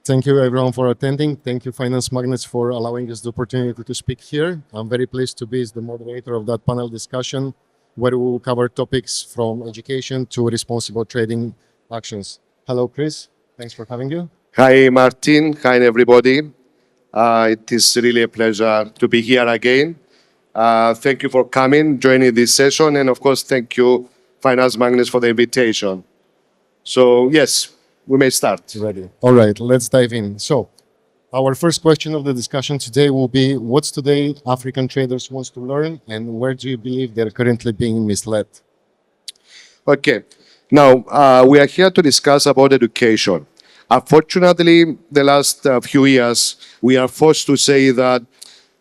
Thank you everyone for attending. Thank you Finance Magnates for allowing us the opportunity to speak here. I'm very pleased to be as the moderator of that panel discussion where we will cover topics from education to responsible trading actions. Hello, Chris. Thanks for having you. Hi, Martin. Hi, everybody. It is really a pleasure to be here again. Thank you for coming, joining this session, and of course, thank you, Finance Magnus, for the invitation. So, yes, we may start. Ready. All right, let's dive in. So, our first question of the discussion today will be, what's today African traders wants to learn, and where do you believe they're currently being misled? Okay. Now, we are here to discuss about education. Unfortunately, the last few years, we are forced to say that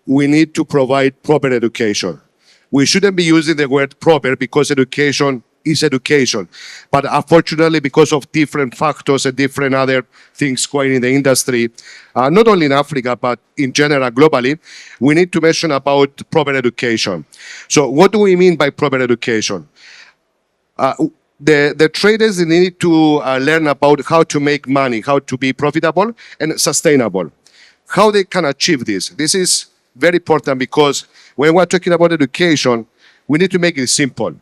we need to provide proper education. We shouldn't be using the word proper because education is education. But unfortunately, because of different factors and different other things going in the industry, not only in Africa, but in general, globally, we need to mention about proper education. So what do we mean by proper education? The traders need to learn about how to make money, how to be profitable and sustainable. How they can achieve this. This is very important because when we're talking about education, we need to make it simple.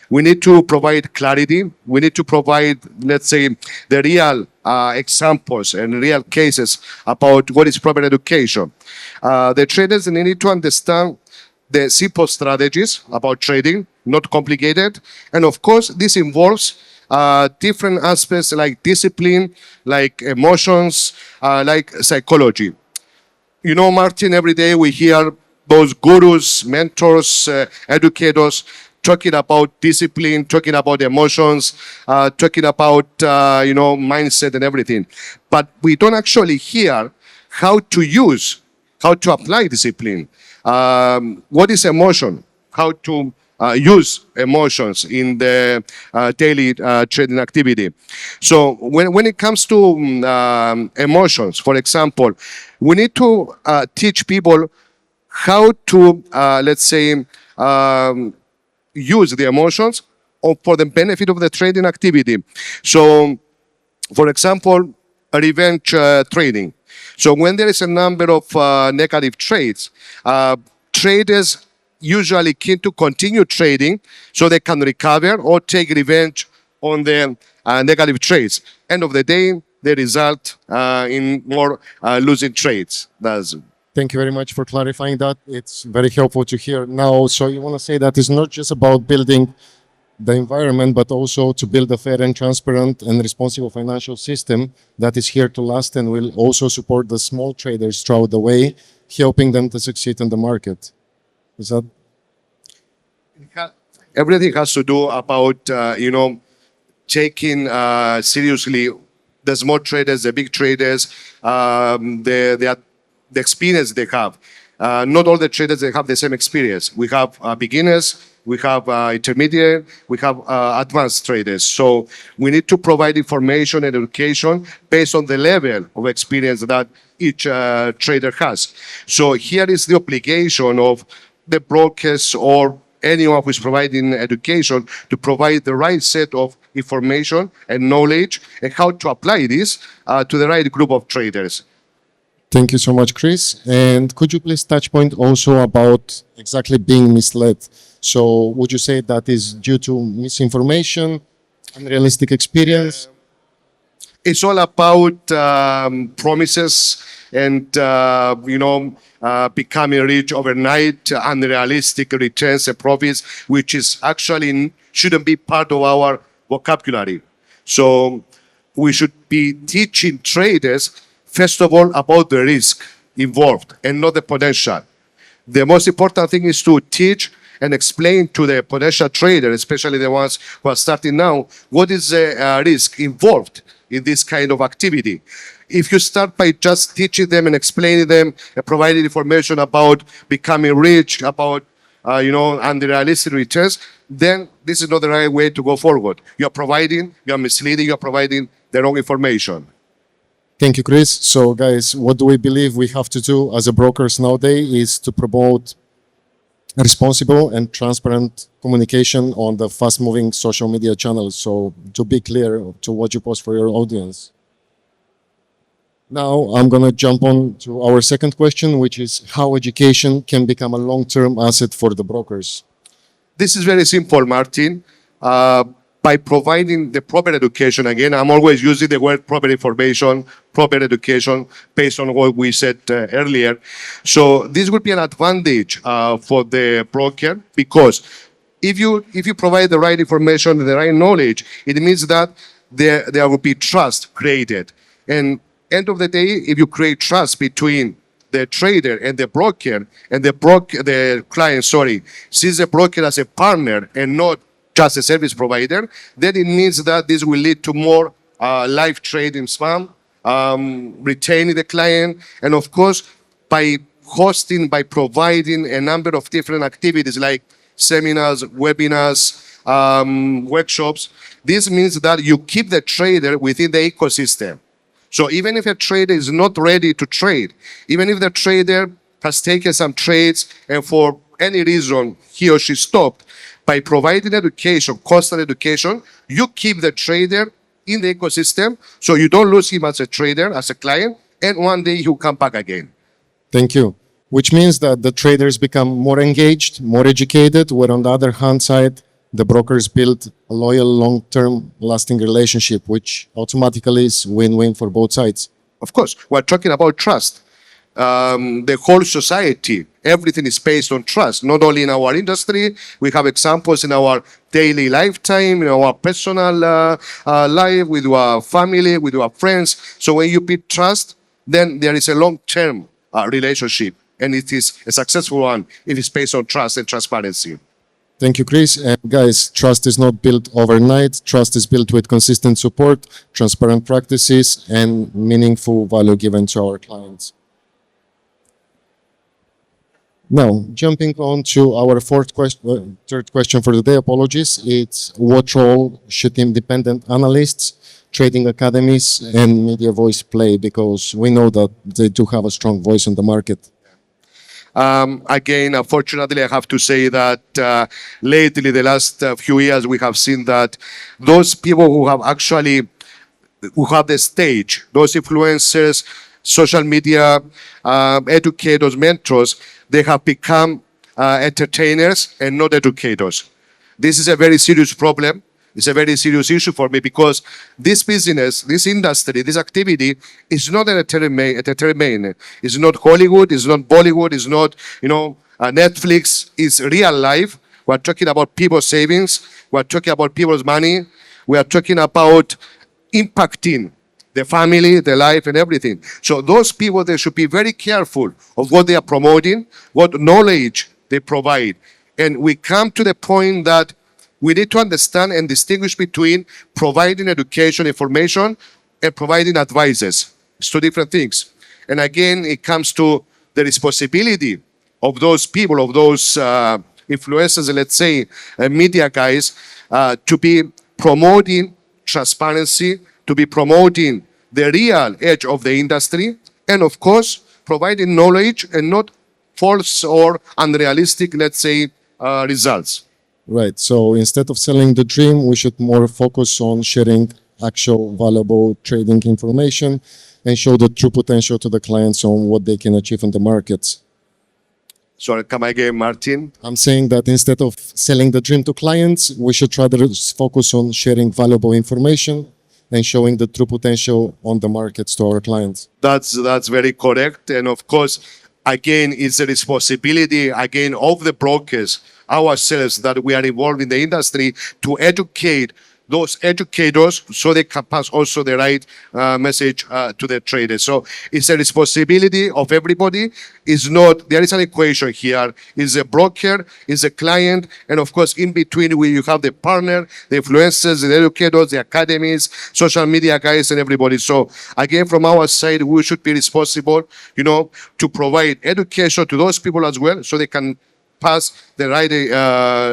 We need to provide clarity. We need to provide, let's say, the real examples and real cases about what is proper education. The traders need to understand the simple strategies about trading, not complicated. And of course, this involves different aspects like discipline, like emotions, like psychology. You know, Martin, every day we hear those gurus, mentors, educators talking about discipline, talking about emotions, talking about, mindset and everything. But we don't actually hear how to apply discipline. What is emotion? How to use emotions in the daily trading activity. So when it comes to emotions, for example, we need to teach people how to, use the emotions for the benefit of the trading activity. So, for example, revenge trading. So when there is a number of negative trades, traders usually keen to continue trading so they can recover or take revenge on the negative trades. End of the day, they result in more losing trades. Thank you very much for clarifying that. It's very helpful to hear. Now, so you want to say that it's not just about building the environment, but also to build a fair and transparent and responsible financial system that is here to last and will also support the small traders throughout the way, helping them to succeed in the market. Is that? Everything has to do about, taking seriously the small traders, the big traders, the experience they have. Not all the traders they have the same experience. We have beginners, we have intermediate, we have advanced traders. So we need to provide information and education based on the level of experience that each trader has. So here is the obligation of the brokers or anyone who is providing education to provide the right set of information and knowledge and how to apply this to the right group of traders. Thank you so much, Chris. And could you please touch point also about exactly being misled? So would you say that is due to misinformation, unrealistic experience? It's all about promises and, becoming rich overnight, unrealistic returns and profits, which is actually shouldn't be part of our vocabulary. So we should be teaching traders first of all, about the risk involved and not the potential. The most important thing is to teach and explain to the potential trader, especially the ones who are starting now, what is the risk involved in this kind of activity. If you start by just teaching them and explaining them and providing information about becoming rich, about unrealistic returns, then this is not the right way to go forward. You are misleading, you are providing the wrong information. Thank you, Chris. So guys, what do we believe we have to do as a brokers nowadays is to promote responsible and transparent communication on the fast-moving social media channels. So to be clear to what you post for your audience. Now I'm going to jump on to our second question, which is how education can become a long-term asset for the brokers. This is very simple, Martin. By providing the proper education, again, I'm always using the word proper information, proper education, based on what we said earlier. So this would be an advantage for the broker, because if you provide the right information, the right knowledge, it means that there will be trust created. And end of the day, if you create trust between the trader and the broker, and the client, sees the broker as a partner and not just a service provider, then it means that this will lead to more live trading spam, retaining the client, and of course, by providing a number of different activities like seminars, webinars, workshops, this means that you keep the trader within the ecosystem. So even if a trader is not ready to trade, even if the trader has taken some trades and for any reason he or she stopped, by providing education, constant education, you keep the trader in the ecosystem so you don't lose him as a trader, as a client, and one day he'll come back again. Thank you. Which means that the traders become more engaged, more educated, where on the other hand side, the brokers build a loyal, long-term, lasting relationship, which automatically is win-win for both sides. Of course, we're talking about trust. The whole society, everything is based on trust, not only in our industry. We have examples in our daily lifetime, in our personal life, with our family, with our friends. So when you build trust, then there is a long-term relationship, and it is a successful one if it's based on trust and transparency. Thank you, Chris. And guys, trust is not built overnight. Trust is built with consistent support, transparent practices, and meaningful value given to our clients. Now, jumping on to our third question for the day, apologies. It's what role should independent analysts, trading academies, and media voice play? Because we know that they do have a strong voice on the market. Again, unfortunately, I have to say that lately, the last few years, we have seen that those people who have the stage, those influencers, social media, educators, mentors, they have become entertainers and not educators. This is a very serious problem. It's a very serious issue for me, because this business, this industry, this activity is not entertainment. It's not Hollywood, it's not Bollywood, it's not, Netflix. It's real life. We're talking about people's savings. We're talking about people's money. We are talking about impacting the family, the life, and everything. So those people, they should be very careful of what they are promoting, what knowledge they provide. And we come to the point that we need to understand and distinguish between providing education, information, and providing advices. It's two different things. And again, it comes to the responsibility of those people, of those influencers, let's say, media guys, to be promoting transparency, to be promoting the real edge of the industry, and of course, providing knowledge and not false or unrealistic, let's say, results. Right. So instead of selling the dream, we should more focus on sharing actual valuable trading information and show the true potential to the clients on what they can achieve in the markets. Sorry, come again, Martin. I'm saying that instead of selling the dream to clients, we should rather focus on sharing valuable information and showing the true potential on the markets to our clients. That's very correct. And of course, again, it's a responsibility, again, of the brokers, ourselves, that we are involved in the industry, to educate those educators so they can pass also the right message to the traders. So it's a responsibility of everybody. It's not, there is an equation here. It's a broker, it's a client, and of course, in between, you have the partner, the influencers, the educators, the academies, social media guys, and everybody. So again, from our side, we should be responsible, to provide education to those people as well, so they can pass the right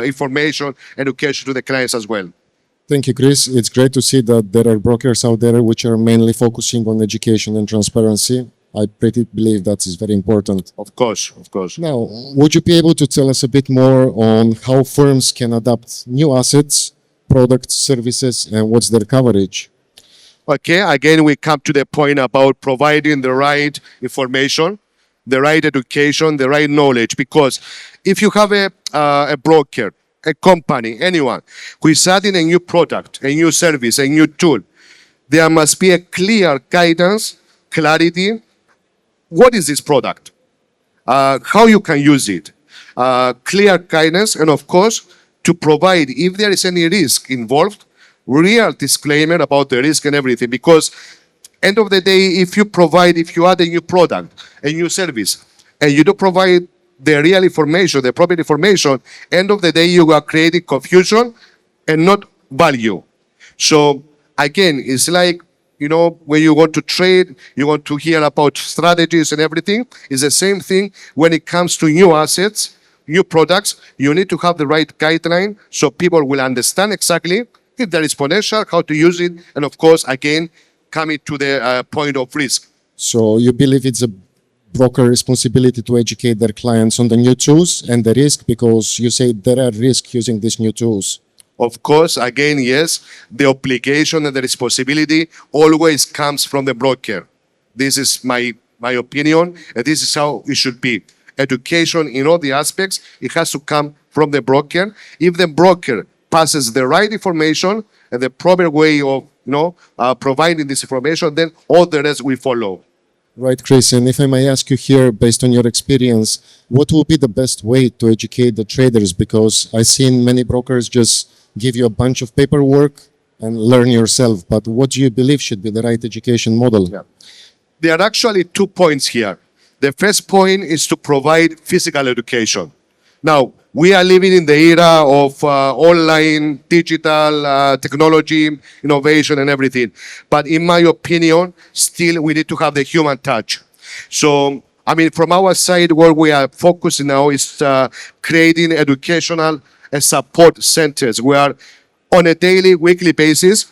information, education to the clients as well. Thank you, Chris. It's great to see that there are brokers out there which are mainly focusing on education and transparency. I pretty believe that is very important. Of course. Now, would you be able to tell us a bit more on how firms can adapt new assets, products, services, and what's their coverage? Okay, again, we come to the point about providing the right information, the right education, the right knowledge. Because if you have a broker, a company, anyone who is adding a new product, a new service, a new tool, there must be a clear guidance, clarity. What is this product? How you can use it? Clear guidance, and of course, to provide, if there is any risk involved, real disclaimer about the risk and everything. Because end of the day, if you add a new product, a new service, and you don't provide the real information, the proper information, end of the day you are creating confusion and not value. So again, it's like, when you want to trade, you want to hear about strategies and everything. It's the same thing when it comes to new assets, new products. You need to have the right guideline so people will understand exactly if there is potential, how to use it, and of course, again, coming to the point of risk. So you believe it's a broker responsibility to educate their clients on the new tools and the risk, because you say there are risks using these new tools. Of course, again, yes, the obligation and the responsibility always comes from the broker. This is my opinion, and this is how it should be. Education in all the aspects, it has to come from the broker. If the broker passes the right information and the proper way of providing this information, then all the rest will follow. Right, Chris, and if I may ask you here, based on your experience, what will be the best way to educate the traders? Because I've seen many brokers just give you a bunch of paperwork and learn yourself. But what do you believe should be the right education model? Yeah. There are actually 2 points here. The first point is to provide physical education. Now, we are living in the era of online, digital technology, innovation and everything. But in my opinion, still we need to have the human touch. So, from our side, what we are focusing now is creating educational and support centers where on a daily, weekly basis,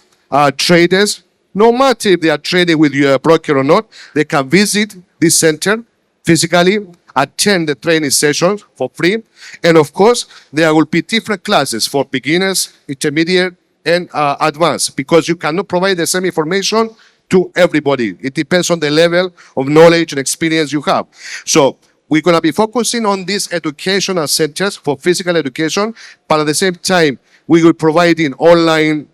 traders, no matter if they are trading with your broker or not, they can visit this center physically, attend the training sessions for free. And of course, there will be different classes for beginners, intermediate, and advanced, because you cannot provide the same information to everybody. It depends on the level of knowledge and experience you have. So we're going to be focusing on these educational centers for physical education, but at the same time, we will providing online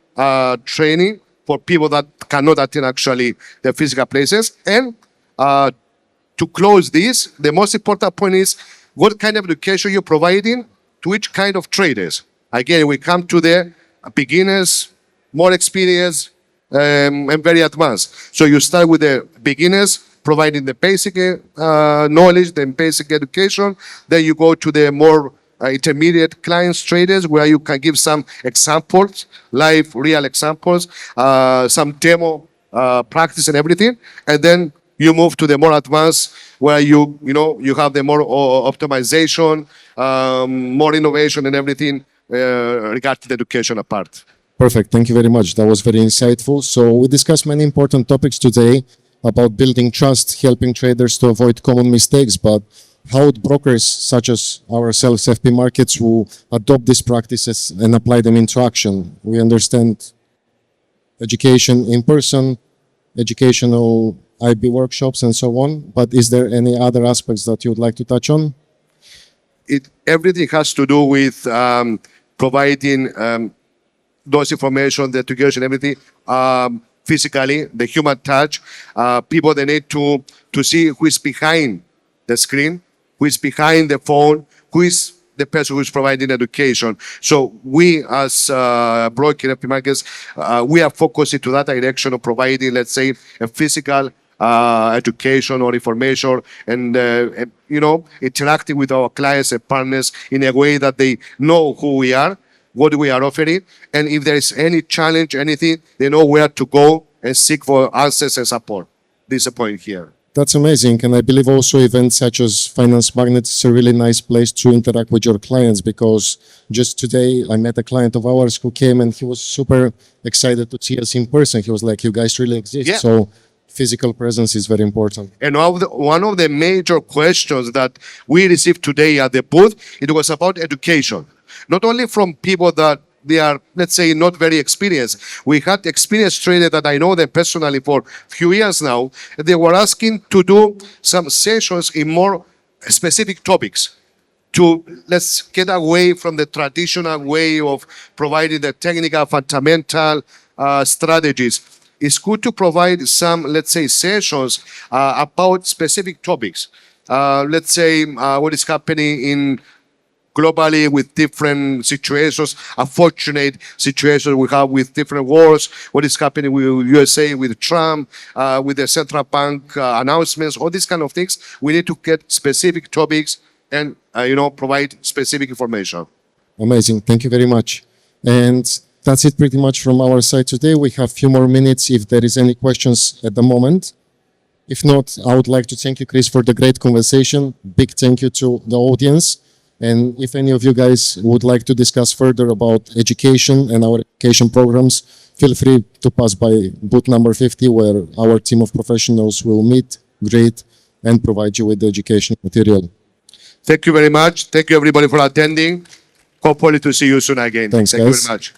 training for people that cannot attend actually the physical places. And to close this, the most important point is what kind of education you're providing to each kind of traders. Again, we come to the beginners, more experienced, and very advanced. So you start with the beginners, providing the basic knowledge, the basic education. Then you go to the more intermediate clients, traders, where you can give some examples, live, real examples, some demo practice and everything. And then you move to the more advanced, where you have the more optimization, more innovation and everything regarding the education part. Perfect. Thank you very much. That was very insightful. So we discussed many important topics today about building trust, helping traders to avoid common mistakes, but how would brokers such as ourselves, FP Markets, who adopt these practices and apply them into action? We understand education in person, educational IB workshops and so on, but is there any other aspects that you would like to touch on? Everything has to do with providing those information, the education, everything, physically, the human touch. People, they need to see who is behind the screen, who is behind the phone, who is the person who is providing education. So we, as broker FP Markets, we are focusing to that direction of providing, let's say, a physical education or information, and interacting with our clients and partners in a way that they know who we are, what we are offering, and if there is any challenge, anything, they know where to go and seek for answers and support. This is the point here. That's amazing. And I believe also events such as Finance Magnates is a really nice place to interact with your clients, because just today I met a client of ours who came and he was super excited to see us in person. He was like, you guys really exist. Yeah. So physical presence is very important. And one of the major questions that we received today at the booth, it was about education. Not only from people that they are, let's say, not very experienced. We had experienced traders that I know them personally for a few years now. They were asking to do some sessions in more specific topics to let's get away from the traditional way of providing the technical fundamental strategies. It's good to provide some, let's say, sessions about specific topics. Let's say what is happening in globally with different situations, unfortunate situations we have with different wars, what is happening with USA, with Trump, with the central bank announcements, all these kind of things. We need to get specific topics and, provide specific information. Amazing. Thank you very much. And that's it pretty much from our side today. We have a few more minutes if there is any questions at the moment. If not, I would like to thank you, Chris, for the great conversation. Big thank you to the audience. And if any of you guys would like to discuss further about education and our education programs, feel free to pass by booth number 50, where our team of professionals will meet, grade, and provide you with the education material. Thank you very much. Thank you, everybody, for attending. Hopefully to see you soon again. Thanks, Thank guys. you very much.